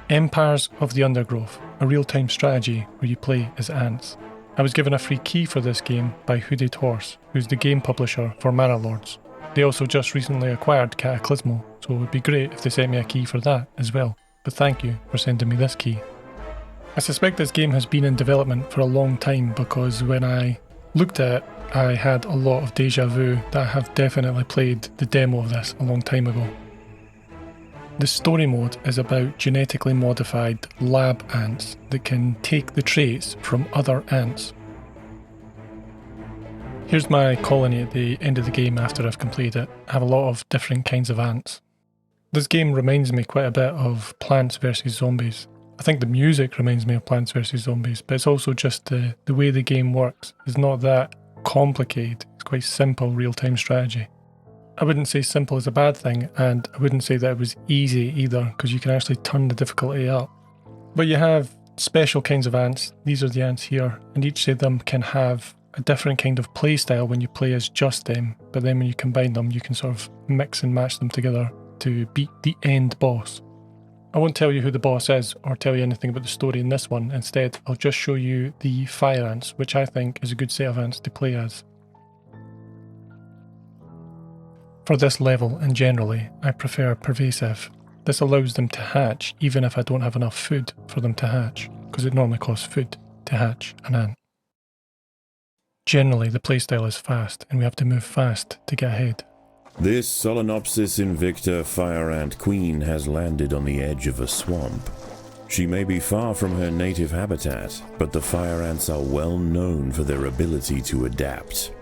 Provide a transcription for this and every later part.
Empires of the Undergrowth, a real-time strategy where you play as ants. I was given a free key for this game by Hooded Horse, who's the game publisher for Mana Lords. They also just recently acquired Cataclysmal, so it would be great if they sent me a key for that as well. But thank you for sending me this key. I suspect this game has been in development for a long time because when I looked at it, I had a lot of deja vu that I have definitely played the demo of this a long time ago. The story mode is about genetically modified lab ants that can take the traits from other ants. Here's my colony at the end of the game after I've completed it. I have a lot of different kinds of ants. This game reminds me quite a bit of Plants vs Zombies. I think the music reminds me of Plants vs Zombies, but it's also just the way the game works. It's not that complicated, it's quite simple real-time strategy. I wouldn't say simple is a bad thing, and I wouldn't say that it was easy either, because you can actually turn the difficulty up. But you have special kinds of ants, these are the ants here, and each of them can have a different kind of play style when you play as just them, but then when you combine them you can sort of mix and match them together to beat the end boss. I won't tell you who the boss is or tell you anything about the story in this one, instead I'll just show you the fire ants, which I think is a good set of ants to play as. For this level and generally, I prefer pervasive. This allows them to hatch even if I don't have enough food for them to hatch, because it normally costs food to hatch an ant. Generally the playstyle is fast and we have to move fast to get ahead. This Solenopsis invicta fire ant queen has landed on the edge of a swamp. She may be far from her native habitat, but the fire ants are well known for their ability to adapt.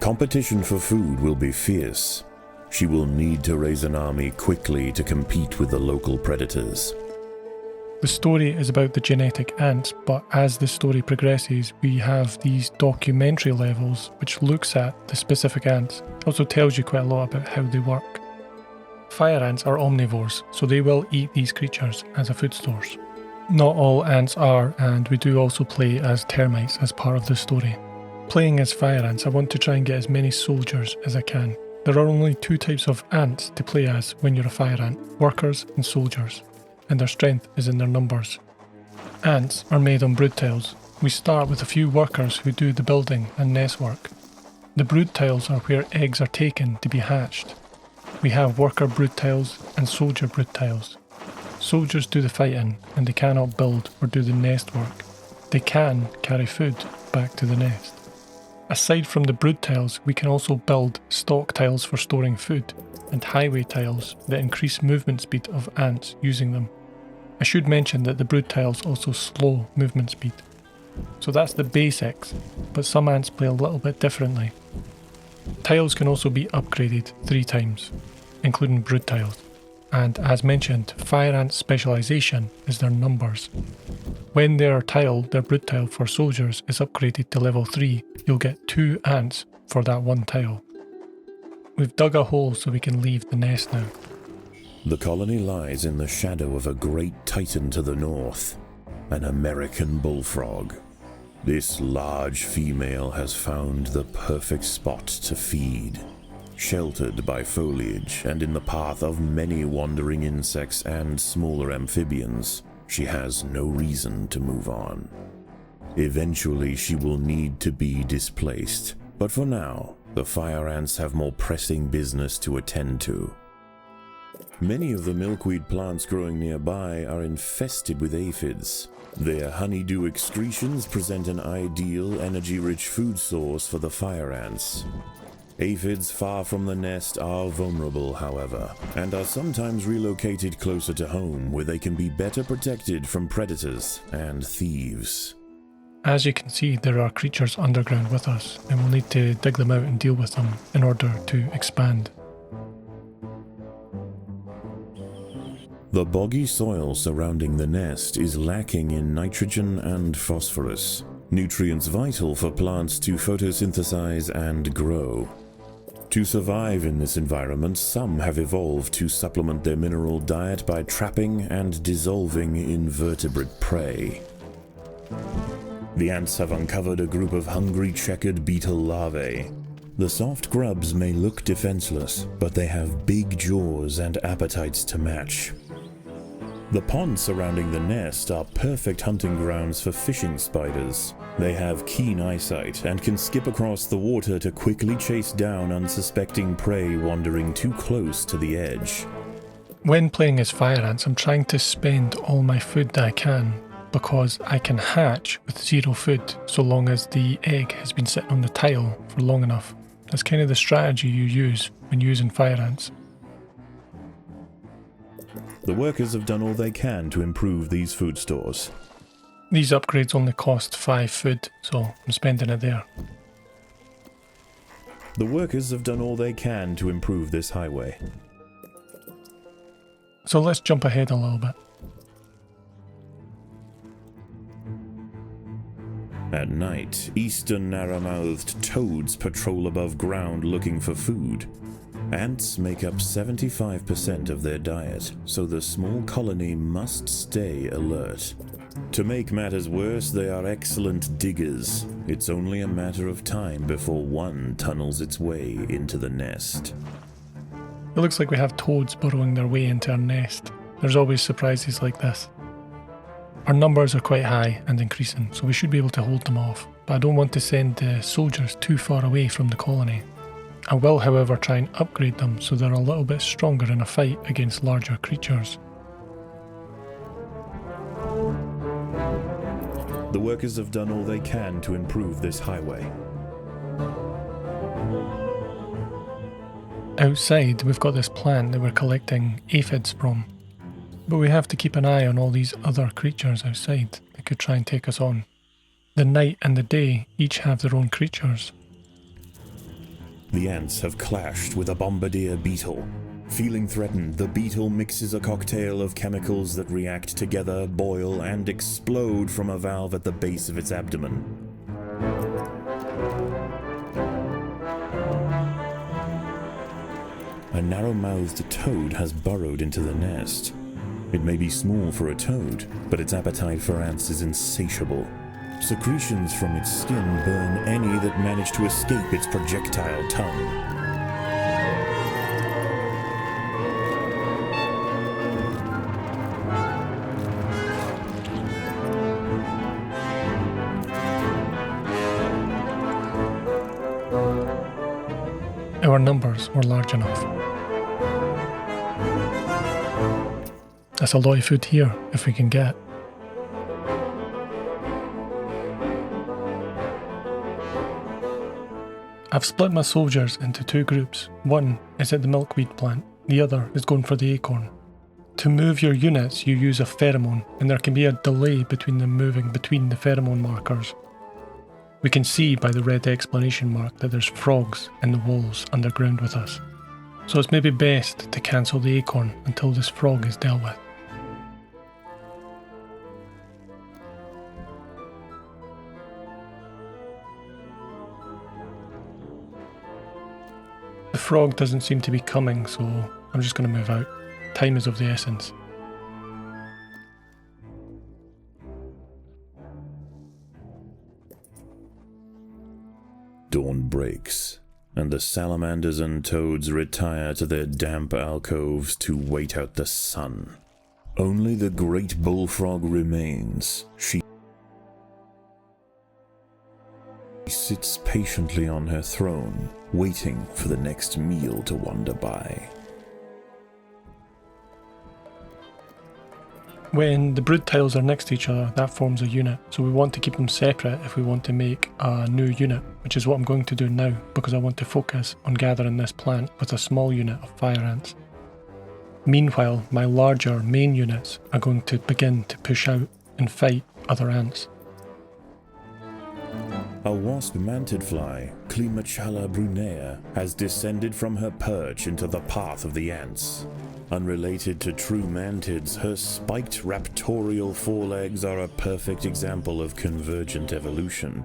Competition for food will be fierce. She will need to raise an army quickly to compete with the local predators. The story is about the genetic ants, but as the story progresses, we have these documentary levels which looks at the specific ants. It also tells you quite a lot about how they work. Fire ants are omnivores, so they will eat these creatures as a food source. Not all ants are, and we do also play as termites as part of the story. Playing as fire ants, I want to try and get as many soldiers as I can. There are only two types of ants to play as when you're a fire ant, workers and soldiers, and their strength is in their numbers. Ants are made on brood tiles. We start with a few workers who do the building and nest work. The brood tiles are where eggs are taken to be hatched. We have worker brood tiles and soldier brood tiles. Soldiers do the fighting and they cannot build or do the nest work. They can carry food back to the nest. Aside from the brood tiles, we can also build stock tiles for storing food and highway tiles that increase movement speed of ants using them. I should mention that the brood tiles also slow movement speed. So that's the basics, but some ants play a little bit differently. Tiles can also be upgraded 3 times, including brood tiles. And as mentioned, fire ants' specialisation is their numbers. When their brood tile for soldiers is upgraded to level 3, you'll get 2 ants for that 1 tile. We've dug a hole so we can leave the nest now. The colony lies in the shadow of a great titan to the north, an American bullfrog. This large female has found the perfect spot to feed. Sheltered by foliage and in the path of many wandering insects and smaller amphibians, she has no reason to move on. Eventually she will need to be displaced, but for now, the fire ants have more pressing business to attend to. Many of the milkweed plants growing nearby are infested with aphids. Their honeydew excretions present an ideal, energy-rich food source for the fire ants. Aphids far from the nest are vulnerable, however, and are sometimes relocated closer to home where they can be better protected from predators and thieves. As you can see, there are creatures underground with us, and we'll need to dig them out and deal with them in order to expand. The boggy soil surrounding the nest is lacking in nitrogen and phosphorus, nutrients vital for plants to photosynthesize and grow. To survive in this environment, some have evolved to supplement their mineral diet by trapping and dissolving invertebrate prey. The ants have uncovered a group of hungry checkered beetle larvae. The soft grubs may look defenseless, but they have big jaws and appetites to match. The ponds surrounding the nest are perfect hunting grounds for fishing spiders. They have keen eyesight and can skip across the water to quickly chase down unsuspecting prey wandering too close to the edge. When playing as fire ants, I'm trying to spend all my food that I can, because I can hatch with 0 food so long as the egg has been sitting on the tile for long enough. That's kind of the strategy you use when using fire ants. The workers have done all they can to improve these food stores. These upgrades only cost 5 food, so I'm spending it there. The workers have done all they can to improve this highway. So let's jump ahead a little bit. At night, eastern narrow-mouthed toads patrol above ground looking for food. Ants make up 75% of their diet, so the small colony must stay alert. To make matters worse, they are excellent diggers. It's only a matter of time before one tunnels its way into the nest. It looks like we have toads burrowing their way into our nest. There's always surprises like this. Our numbers are quite high and increasing, so we should be able to hold them off, but I don't want to send the soldiers too far away from the colony. I will, however, try and upgrade them so they're a little bit stronger in a fight against larger creatures. The workers have done all they can to improve this highway. Outside, we've got this plant that we're collecting aphids from, but we have to keep an eye on all these other creatures outside that could try and take us on. The night and the day each have their own creatures. The ants have clashed with a bombardier beetle. Feeling threatened, the beetle mixes a cocktail of chemicals that react together, boil, and explode from a valve at the base of its abdomen. A narrow-mouthed toad has burrowed into the nest. It may be small for a toad, but its appetite for ants is insatiable. Secretions from its skin burn any that manage to escape its projectile tongue. Our numbers were large enough. That's a lot of food here, if we can get. I've split my soldiers into 2 groups. One is at the milkweed plant, the other is going for the acorn. To move your units, you use a pheromone, and there can be a delay between them moving between the pheromone markers. We can see by the red exclamation mark that there's frogs in the walls underground with us. So it's maybe best to cancel the acorn until this frog is dealt with. The frog doesn't seem to be coming, so I'm just going to move out. Time is of the essence. Dawn breaks, and the salamanders and toads retire to their damp alcoves to wait out the sun. Only the great bullfrog remains. She sits patiently on her throne, waiting for the next meal to wander by. When the brood tiles are next to each other, that forms a unit, so we want to keep them separate if we want to make a new unit, which is what I'm going to do now, because I want to focus on gathering this plant with a small unit of fire ants. Meanwhile, my larger main units are going to begin to push out and fight other ants. A wasp-manted fly, Climachala brunea, has descended from her perch into the path of the ants. Unrelated to true mantids, her spiked raptorial forelegs are a perfect example of convergent evolution.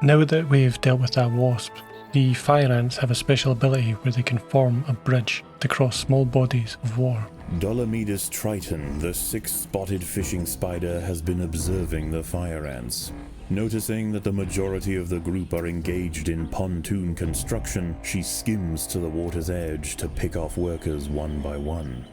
Now that we've dealt with that wasp, the fire ants have a special ability where they can form a bridge to cross small bodies of water. Dolomedus triton, the 6-spotted fishing spider, has been observing the fire ants. Noticing that the majority of the group are engaged in pontoon construction, she skims to the water's edge to pick off workers one by one.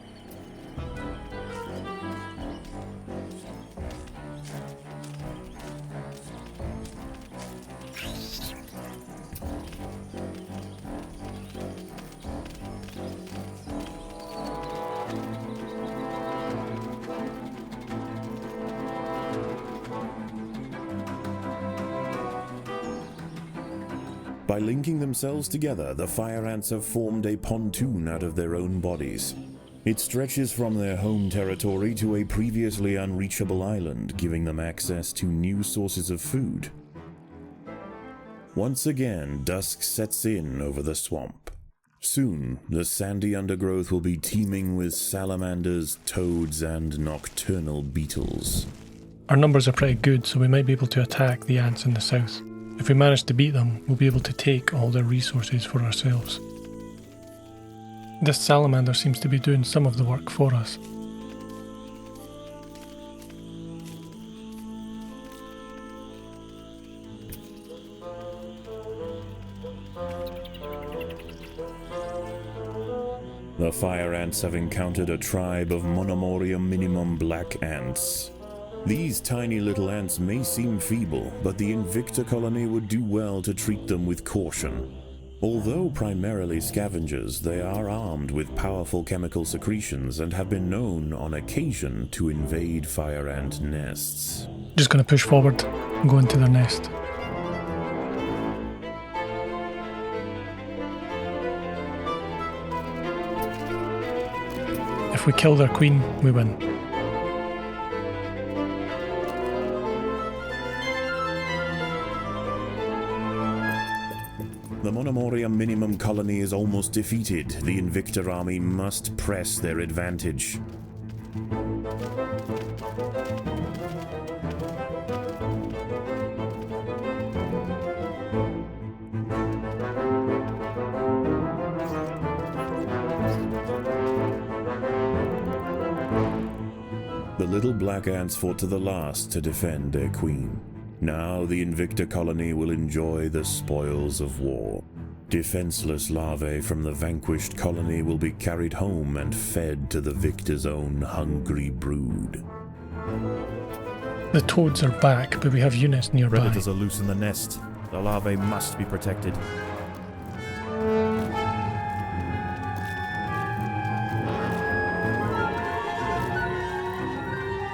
By linking themselves together, the fire ants have formed a pontoon out of their own bodies. It stretches from their home territory to a previously unreachable island, giving them access to new sources of food. Once again, dusk sets in over the swamp. Soon, the sandy undergrowth will be teeming with salamanders, toads, and nocturnal beetles. Our numbers are pretty good, so we might be able to attack the ants in the south. If we manage to beat them, we'll be able to take all their resources for ourselves. This salamander seems to be doing some of the work for us. The fire ants have encountered a tribe of Monomoria minimum black ants. These tiny little ants may seem feeble, but the Invicta colony would do well to treat them with caution. Although primarily scavengers, they are armed with powerful chemical secretions and have been known on occasion to invade fire ant nests. Just going to push forward and go into their nest. If we kill their queen, we win. The Monomoria minimum colony is almost defeated. The Invicta army must press their advantage. The little black ants fought to the last to defend their queen. Now the Invicta colony will enjoy the spoils of war. Defenseless larvae from the vanquished colony will be carried home and fed to the victor's own hungry brood. The toads are back, but we have units nearby. Predators are loose in the nest. The larvae must be protected.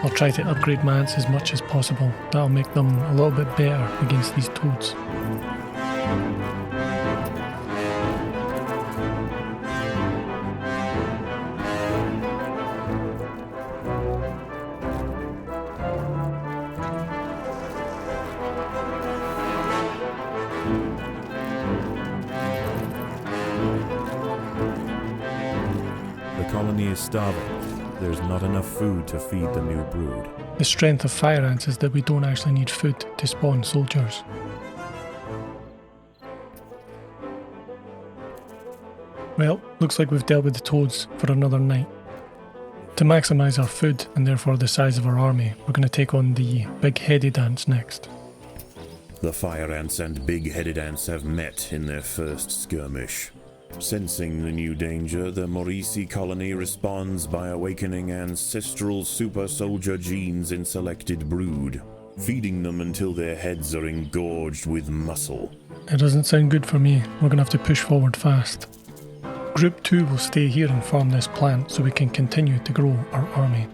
I'll try to upgrade my ants as much as possible. That'll make them a little bit better against these toads. The colony is starving. There's not enough food to feed the new brood. The strength of fire ants is that we don't actually need food to spawn soldiers. Well, looks like we've dealt with the toads for another night. To maximise our food and therefore the size of our army, we're going to take on the big-headed ants next. The fire ants and big-headed ants have met in their first skirmish. Sensing the new danger, the Maurici colony responds by awakening ancestral super soldier genes in selected brood, feeding them until their heads are engorged with muscle. It doesn't sound good for me. We're going to have to push forward fast. Group 2 will stay here and farm this plant so we can continue to grow our army.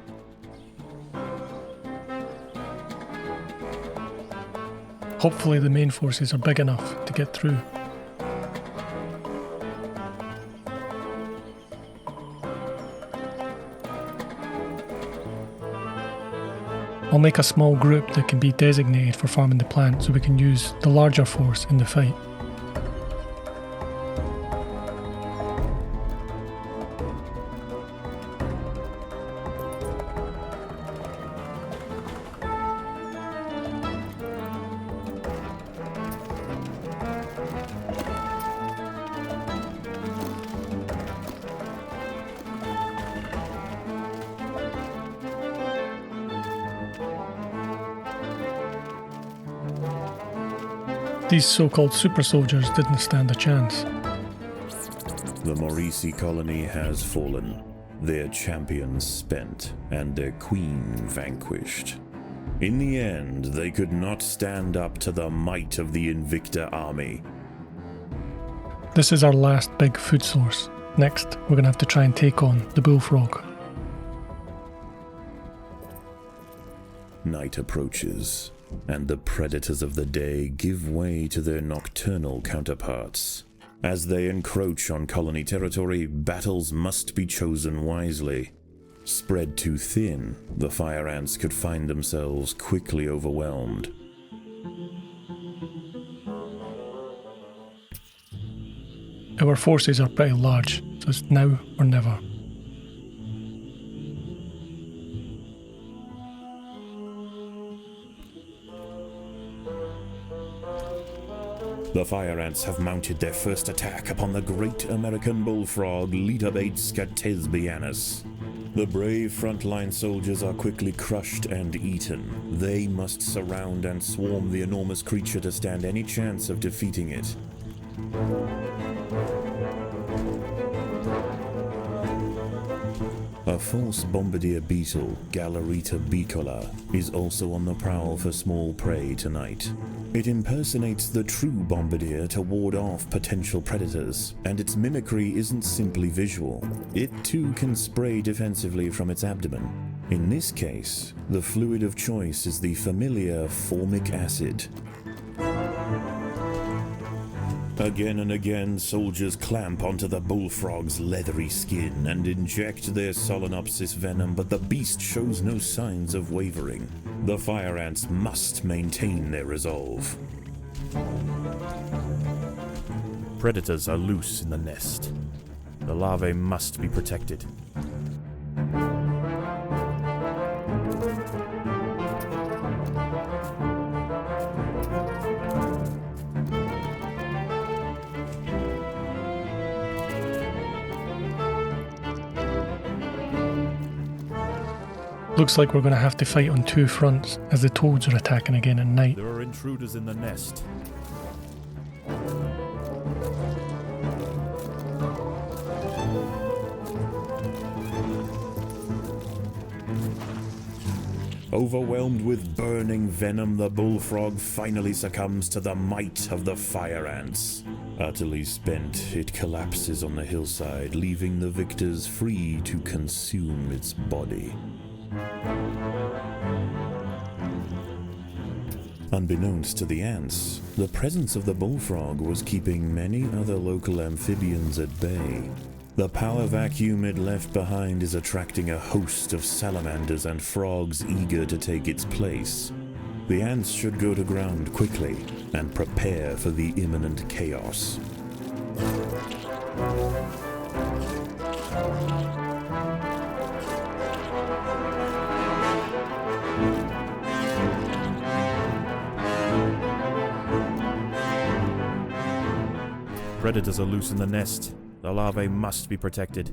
Hopefully the main forces are big enough to get through. I'll make a small group that can be designated for farming the plant so we can use the larger force in the fight. These so-called super soldiers didn't stand a chance. The Maurici colony has fallen, their champions spent, and their queen vanquished. In the end, they could not stand up to the might of the Invicta army. This is our last big food source. Next, we're going to have to try and take on the bullfrog. Night approaches. and the predators of the day give way to their nocturnal counterparts. As they encroach on colony territory, battles must be chosen wisely. Spread too thin, the fire ants could find themselves quickly overwhelmed. Our forces are pretty large, so it's now or never. The fire ants have mounted their first attack upon the great American bullfrog Litabates scatesbianus. The brave frontline soldiers are quickly crushed and eaten. They must surround and swarm the enormous creature to stand any chance of defeating it. A false bombardier beetle, Galerita bicola, is also on the prowl for small prey tonight. It impersonates the true bombardier to ward off potential predators, and its mimicry isn't simply visual. It too can spray defensively from its abdomen. In this case, the fluid of choice is the familiar formic acid. Again and again, soldiers clamp onto the bullfrog's leathery skin and inject their Solenopsis venom, but the beast shows no signs of wavering. The fire ants must maintain their resolve. Predators are loose in the nest. The larvae must be protected. Looks like we're going to have to fight on two fronts, as the toads are attacking again at night. There are intruders in the nest. Overwhelmed with burning venom, the bullfrog finally succumbs to the might of the fire ants. Utterly spent, it collapses on the hillside, leaving the victors free to consume its body. Unbeknownst to the ants, the presence of the bullfrog was keeping many other local amphibians at bay. The power vacuum it left behind is attracting a host of salamanders and frogs eager to take its place. The ants should go to ground quickly and prepare for the imminent chaos. Predators are loose in the nest. The larvae must be protected.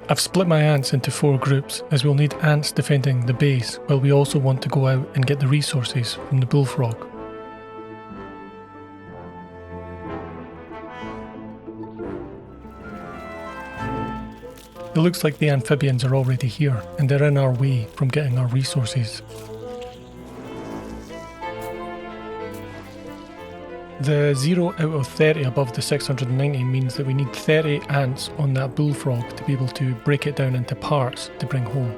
I've split my ants into 4 groups, as we'll need ants defending the base, while we also want to go out and get the resources from the bullfrog. It looks like the amphibians are already here, and they're in our way from getting our resources. The 0 out of 30 above the 690 means that we need 30 ants on that bullfrog to be able to break it down into parts to bring home.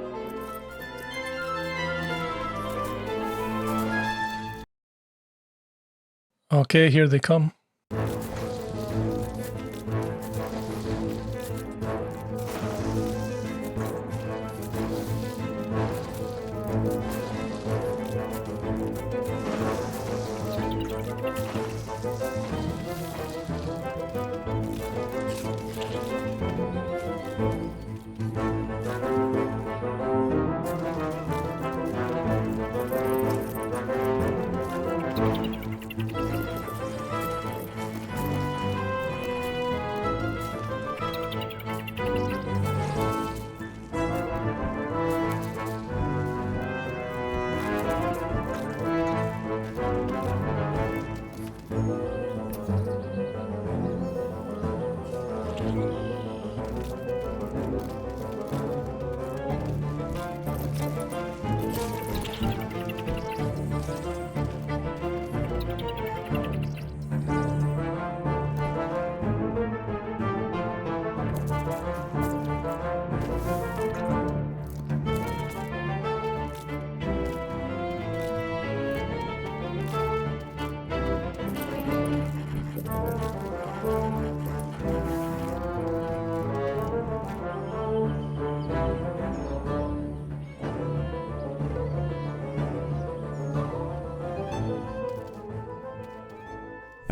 Okay, here they come.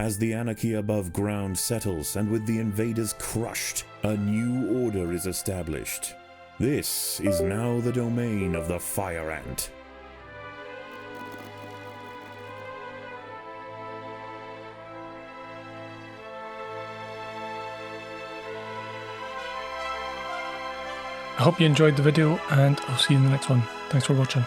As the anarchy above ground settles and with the invaders crushed, a new order is established. This is now the domain of the fire ant. I hope you enjoyed the video, and I'll see you in the next one. Thanks for watching.